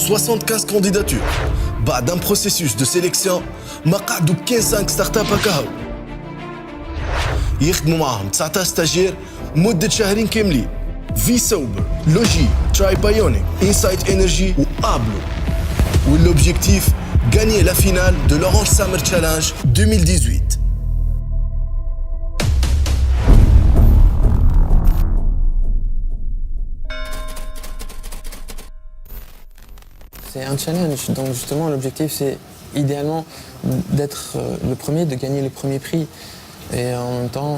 75 candidatures. بعد un processus de sélection ما قعدوا 15 ستارت اب هكاهو يخدموا معاهم 19 ستاجير مدة شهرين كاملين. في سوبر، لوجي، تراي بايونيك، انسايت انرجي وابلو. واللوبجيكتيف gagner la finale de l'Orange Summer Challenge 2018. C'est un challenge, donc justement l'objectif c'est idéalement d'être le premier, de gagner le premier prix. Et en même temps,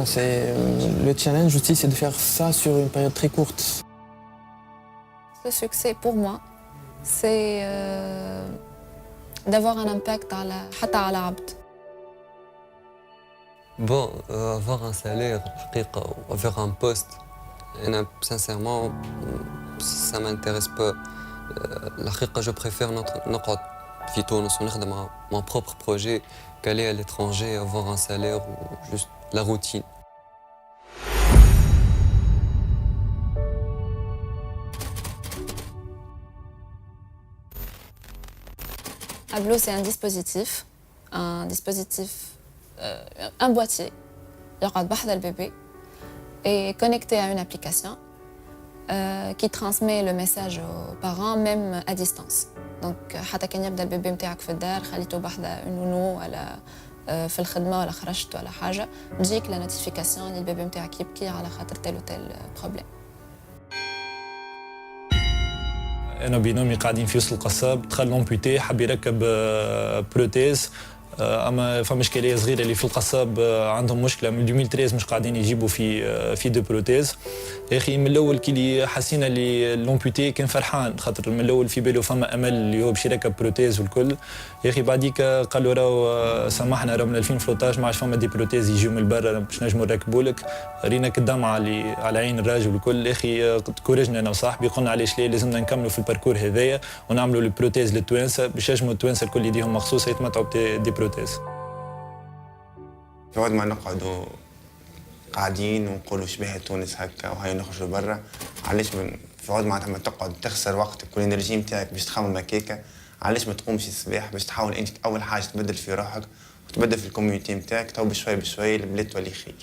le challenge aussi c'est de faire ça sur une période très courte. Le succès pour moi, c'est d'avoir un impact حتى على عبد. Bon, avoir un salaire, avoir un poste, sincèrement, ça ne m'intéresse pas. Je préfère نقعد في تونس ونخدم mon propre projet qu'aller à l'étranger, avoir un salaire ou juste la routine. Ablo, c'est un boîtier, يقعد بحذا البيبي et connecté à une application qui transmet le message aux parents même à distance. Donc حتى كان يبدا البيبي نتاعك في الدار خليته بحذا نونو ولا في الخدمه ولا خرجت ولا حاجه تجيك لا نوتيفيكاسيون اللي البيبي نتاعك يبكي على خاطر تيل وتيل بروبليم. انا بينامي قاعدين في وسط القصاب دخل لومبوتي حب يركب بروتيز اما فما اشكاليه صغيره اللي في القصاب عندهم مشكله من 2013 مش قاعدين يجيبوا في دو بروتيز. يا اخي من الاول كي حسينا اللي لومبوتي كان فرحان خاطر من الاول في باله فما امل اللي هو باش يركب بروتيز والكل. يا اخي بعديك قالوا راهو سامحنا راهو من 2013 ما عادش فما دي بروتيز يجيو من برا باش نجموا نركبوا لك. رينا كالدمعه اللي على عين الراجل والكل. يا اخي تكورجنا انا وصاحبي قلنا علاش ليه لازمنا نكملوا في الباركور هذايا ونعملوا البروتيز للتوانسه باش يجموا التوانسه الكل يديهم مخصوص يتمتعوا بدي بروتيز. في وقت ما نقعدوا قاعدين ونقولوا شبيه تونس هكا وهاي نخرجوا برا علاش في وقت معناتها ما تقعد تخسر وقتك والانرجي نتاعك باش تخمم هكاكا علاش ما تقومش الصباح باش تحاول انت اول حاجه تبدل في روحك وتبدل في الكوميونيتي نتاعك تو بشوي بشوي البلاد تولي خير.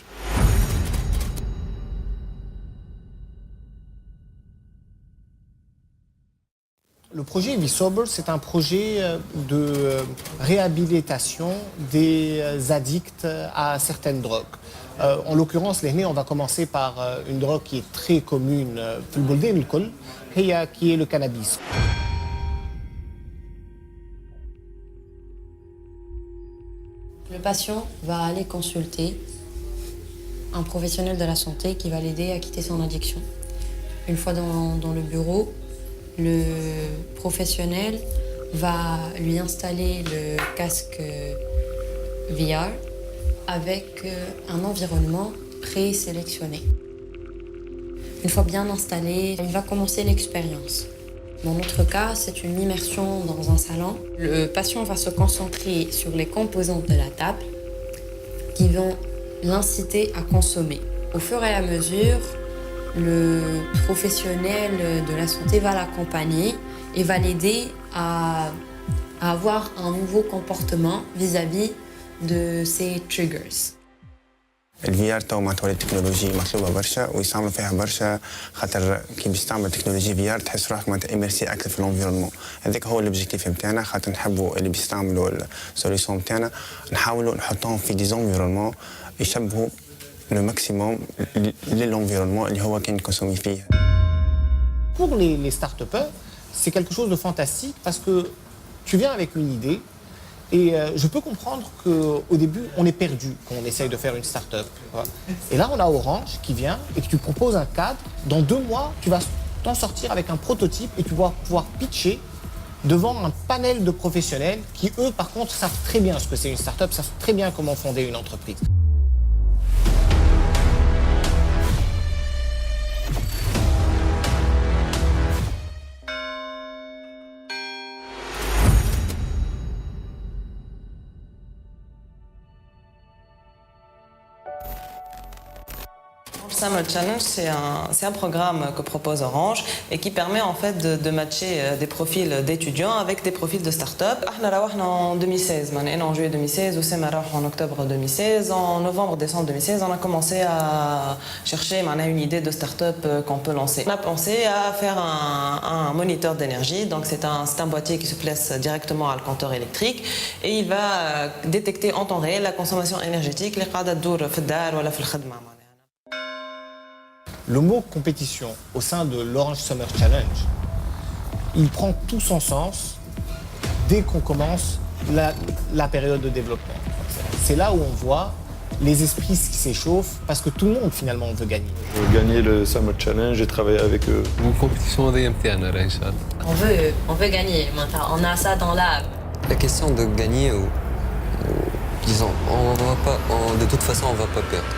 Le projet VSober, c'est un projet de réhabilitation des addicts à certaines drogues. En l'occurrence, on va commencer par une drogue qui est très commune في البلدان الكل هي qui est le cannabis. Le patient va aller consulter un professionnel de la santé qui va l'aider à quitter son addiction. Une fois dans le bureau, le professionnel va lui installer le casque VR avec un environnement présélectionné. Une fois bien installé, il va commencer l'expérience. Dans notre cas, c'est une immersion dans un salon. Le patient va se concentrer sur les composantes de la table qui vont l'inciter à consommer. Au fur et à mesure, le professionnel de la santé va l'accompagner et va l'aider à avoir un nouveau comportement vis-à-vis de ses triggers. الفي ار تو معناتها التكنولوجيا مطلوبه برشا ويستعملوا فيها برشا خاطر كي باش تعمل تكنولوجيا في ار تحس روحك معناتها اميرسي اكثر في الانفيرونمون. هذاك هو الاوبجيكتيف نتاعنا خاطر نحبوا اللي بيستعملوا السوليسيون نتاعنا نحاولوا نحطوهم في دي زونفيرونمون يشبهوا le maximum l'environnement اللي هو كان كونسومي فيه. Pour les start-upers, c'est quelque chose de fantastique parce que tu viens avec une idée et je peux comprendre qu'au début, on est perdu quand on essaye de faire une start-up. Et là, on a Orange qui vient et que tu proposes un cadre. Dans 2 mois, tu vas t'en sortir avec un prototype et tu vas pouvoir pitcher devant un panel de professionnels qui, eux, par contre, savent très bien ce que c'est une start-up, savent très bien comment fonder une entreprise. Summer Challenge, c'est un programme que propose Orange et qui permet en fait de matcher des profils d'étudiants avec des profils de start-up. En 2016, en juillet 2016, ou en octobre 2016, en novembre-décembre 2016, on a commencé à chercher une idée de start-up qu'on peut lancer. On a pensé à faire un moniteur d'énergie, donc c'est un boîtier qui se place directement à le compteur électrique et il va détecter en temps réel la consommation énergétique اللي قاعدة تدور في الدار ولا في الخدمة. Le mot compétition au sein de l'Orange Summer Challenge, il prend tout son sens dès qu'on commence la période de développement. C'est là où on voit les esprits qui s'échauffent parce que tout le monde finalement veut gagner. Je veux gagner le Summer Challenge et travailler avec eux. Une compétition On veut gagner, on a ça dans l'âme. La question de gagner ou disons, de toute façon on va pas perdre.